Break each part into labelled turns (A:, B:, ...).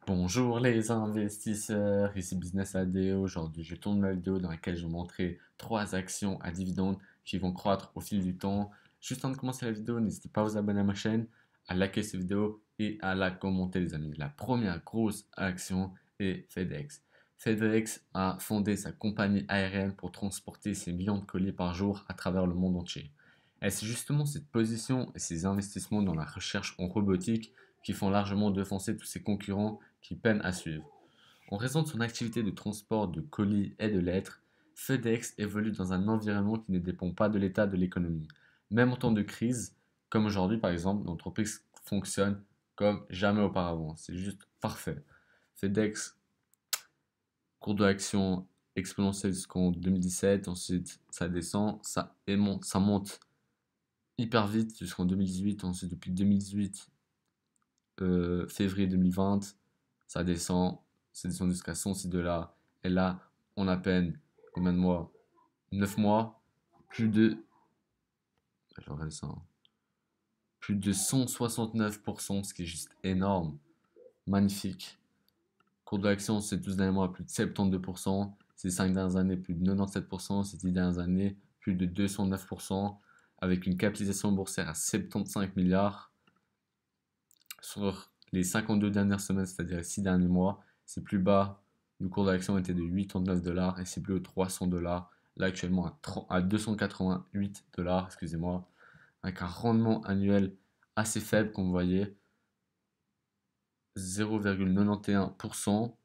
A: Bonjour les investisseurs, ici Business AD. Aujourd'hui, je tourne ma vidéo dans laquelle je vais montrer trois actions à dividendes qui vont croître au fil du temps. Juste avant de commencer la vidéo, n'hésitez pas à vous abonner à ma chaîne, à liker cette vidéo et à la commenter les amis. La première grosse action est FedEx. FedEx a fondé sa compagnie aérienne pour transporter ses millions de colis par jour à travers le monde entier. Et c'est justement cette position et ces investissements dans la recherche en robotique qui font largement devancer tous ses concurrents qui peinent à suivre. En raison de son activité de transport de colis et de lettres, FedEx évolue dans un environnement qui ne dépend pas de l'état de l'économie. Même en temps de crise, comme aujourd'hui par exemple, l'entreprise fonctionne comme jamais auparavant. C'est juste parfait. FedEx, cours de l'action exponentielle jusqu'en 2017, ensuite ça descend, ça monte hyper vite jusqu'en 2018, ensuite depuis 2018 février 2020, ça descend, ça descend jusqu'à 106 dollars. Et là, en à peine, combien de mois? 9 mois, plus de, je regarde ça, hein, plus de 169%, ce qui est juste énorme. Magnifique. Cours de l'action, ces 12 derniers mois, plus de 72%. Ces 5 dernières années, plus de 97%. Ces 10 dernières années, plus de 209%. Avec une capitalisation boursière à 75 milliards. Sur les 52 dernières semaines, c'est-à-dire les 6 derniers mois, c'est plus bas du cours de l'action était de 89 dollars et c'est plus de 300 dollars. Là actuellement à 288 dollars, excusez-moi, avec un rendement annuel assez faible comme vous voyez, 0,91%.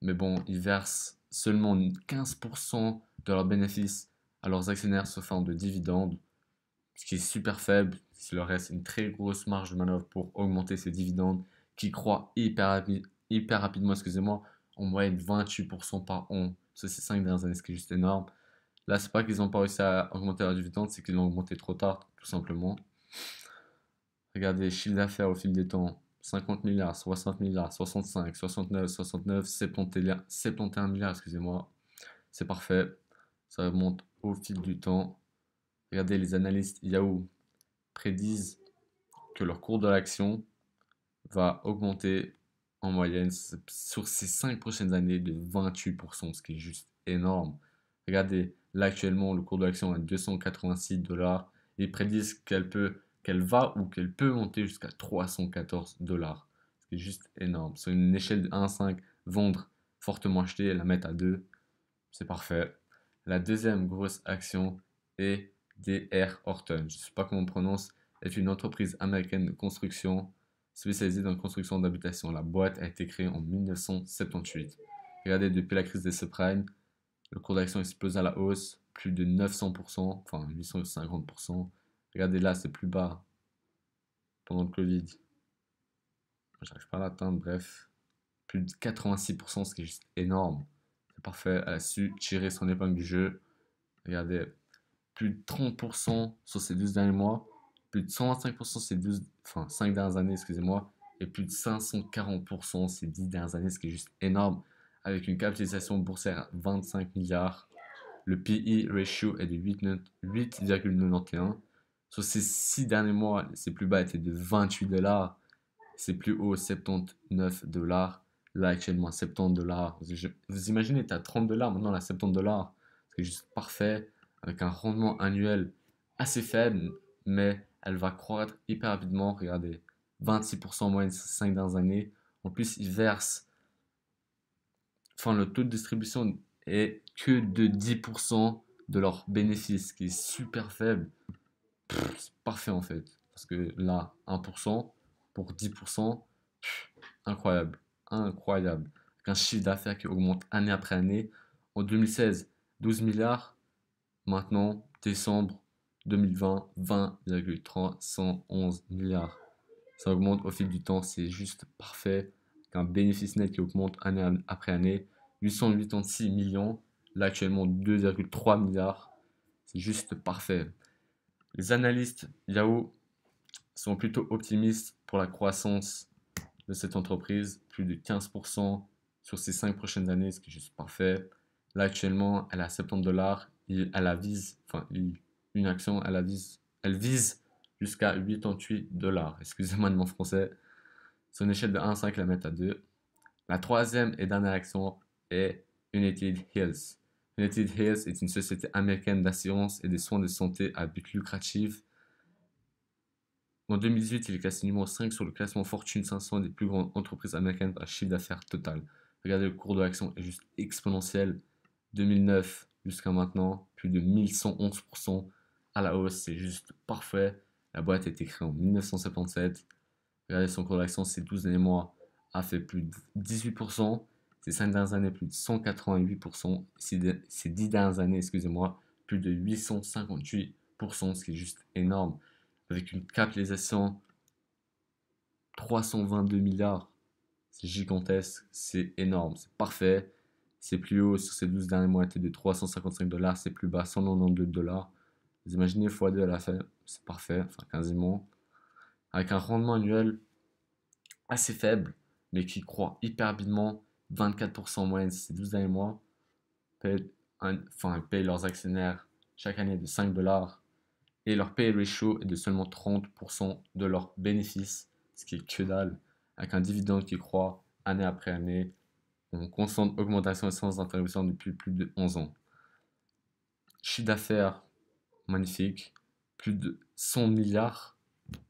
A: Mais bon, ils versent seulement 15% de leurs bénéfices à leurs actionnaires sous forme de dividendes, ce qui est super faible. Il leur reste une très grosse marge de manœuvre pour augmenter ces dividendes qui croient hyper rapidement, excusez-moi, en moyenne 28% par an sur ces 5 dernières années, ce qui est juste énorme. Là, c'est pas qu'ils n'ont pas réussi à augmenter leurs dividendes, c'est qu'ils l'ont augmenté trop tard, tout simplement. Regardez les chiffres d'affaires au fil des temps. 50 milliards, 60 milliards, 65, 69, 69, 71, 71 milliards, excusez-moi. C'est parfait. Ça monte au fil du temps. Regardez, les analystes Yahoo prédisent que leur cours de l'action va augmenter en moyenne sur ces 5 prochaines années de 28%, ce qui est juste énorme. Regardez, là actuellement, le cours de l'action est à 286 dollars. Ils prédisent qu'elle va ou qu'elle peut monter jusqu'à 314 dollars, ce qui est juste énorme. Sur une échelle de 1 à 5, vendre, fortement acheter et la mettre à 2, c'est parfait. La deuxième grosse action est D.R. Horton. Je ne sais pas comment on prononce, est une entreprise américaine de construction spécialisée dans la construction d'habitations. La boîte a été créée en 1978. Regardez, depuis la crise des subprimes, le cours d'action explose à la hausse, plus de 900%, enfin 850%. Regardez là, c'est plus bas pendant le Covid. J'arrive pas à l'atteindre, bref. Plus de 86%, ce qui est juste énorme. C'est parfait, elle a su tirer son épingle du jeu. Regardez, plus de 30% sur ces 12 derniers mois, plus de 125% ces 5 dernières années, excusez-moi, et plus de 540% ces 10 dernières années, ce qui est juste énorme, avec une capitalisation boursière à 25 milliards. Le PE ratio est de 8,91. Sur ces 6 derniers mois, c'est plus bas était de 28 dollars, c'est plus haut 79 dollars. Là, actuellement, 70 dollars. Vous imaginez, tu as 30 dollars, maintenant, là, 70 dollars. C'est juste parfait, avec un rendement annuel assez faible, mais elle va croître hyper rapidement. Regardez, 26% en moyenne ces 5 dernières années. En plus, ils versent, enfin, le taux de distribution est que de 10% de leurs bénéfices, ce qui est super faible. C'est parfait en fait. Parce que là, 1% pour 10%, incroyable. Incroyable. Avec un chiffre d'affaires qui augmente année après année. En 2016, 12 milliards. Maintenant, décembre 2020, 20,311 milliards. Ça augmente au fil du temps, c'est juste parfait. Avec un bénéfice net qui augmente année après année. 886 millions, là actuellement 2,3 milliards. C'est juste parfait. Les analystes Yahoo sont plutôt optimistes pour la croissance de cette entreprise, plus de 15% sur ces 5 prochaines années, ce qui est juste parfait. Là, actuellement, elle a 70 dollars. Elle la vise, enfin, une action, elle vise jusqu'à 88 dollars. Excusez-moi de mon français. Sur une échelle de 1 à 5, la mettre à 2. La troisième et dernière action est United Health. United Health est une société américaine d'assurance et de soins de santé à but lucratif. En 2018, il est classé numéro 5 sur le classement Fortune 500 des plus grandes entreprises américaines par chiffre d'affaires total. Regardez, le cours de l'action est juste exponentiel. 2009 jusqu'à maintenant, plus de 1111% à la hausse, c'est juste parfait. La boîte a été créée en 1977. Regardez son cours d'action ces 12 derniers mois a fait plus de 18%. Ces 5 dernières années, plus de 188%. Ces 10 dernières années, excusez-moi, plus de 858%, ce qui est juste énorme. Avec une capitalisation 322 milliards. C'est gigantesque, c'est énorme, c'est parfait. C'est plus haut sur ces 12 derniers mois était de 355 dollars, c'est plus bas 192 dollars. Vous imaginez x2 à la fin, c'est parfait, enfin quasiment. Avec un rendement annuel assez faible, mais qui croît hyper rapidement, 24% en moyenne ces 12 derniers mois. Ils payent leurs actionnaires chaque année de 5 dollars et leur pay ratio est de seulement 30% de leurs bénéfices, ce qui est que dalle, avec un dividende qui croît année après année, en constante augmentation et sans interruption depuis plus de 11 ans. Chiffre d'affaires magnifique, plus de 100 milliards,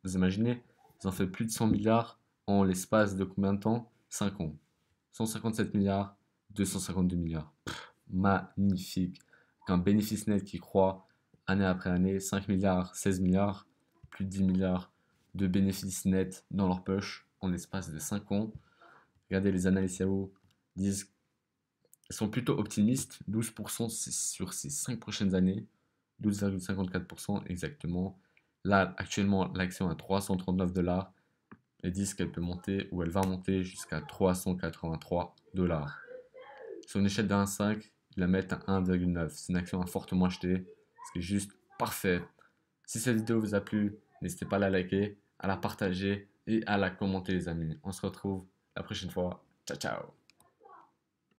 A: vous imaginez, ils ont fait plus de 100 milliards en l'espace de combien de temps? 5 ans. 157 milliards, 252 milliards. Magnifique. Avec un bénéfice net qui croît année après année, 5 milliards, 16 milliards, plus de 10 milliards de bénéfices nets dans leur poche en l'espace de 5 ans. Regardez, les analystes Yahoo disent sont plutôt optimistes, 12% sur ces 5 prochaines années, 12,54% exactement. Là, actuellement, l'action est à 339 dollars et disent qu'elle peut monter ou elle va monter jusqu'à 383 dollars. Sur une échelle de 1 à 5, ils la mettent à 1,9. C'est une action à fortement acheter, ce qui est juste parfait. Si cette vidéo vous a plu, n'hésitez pas à la liker, à la partager et à la commenter les amis. On se retrouve la prochaine fois. Ciao ciao.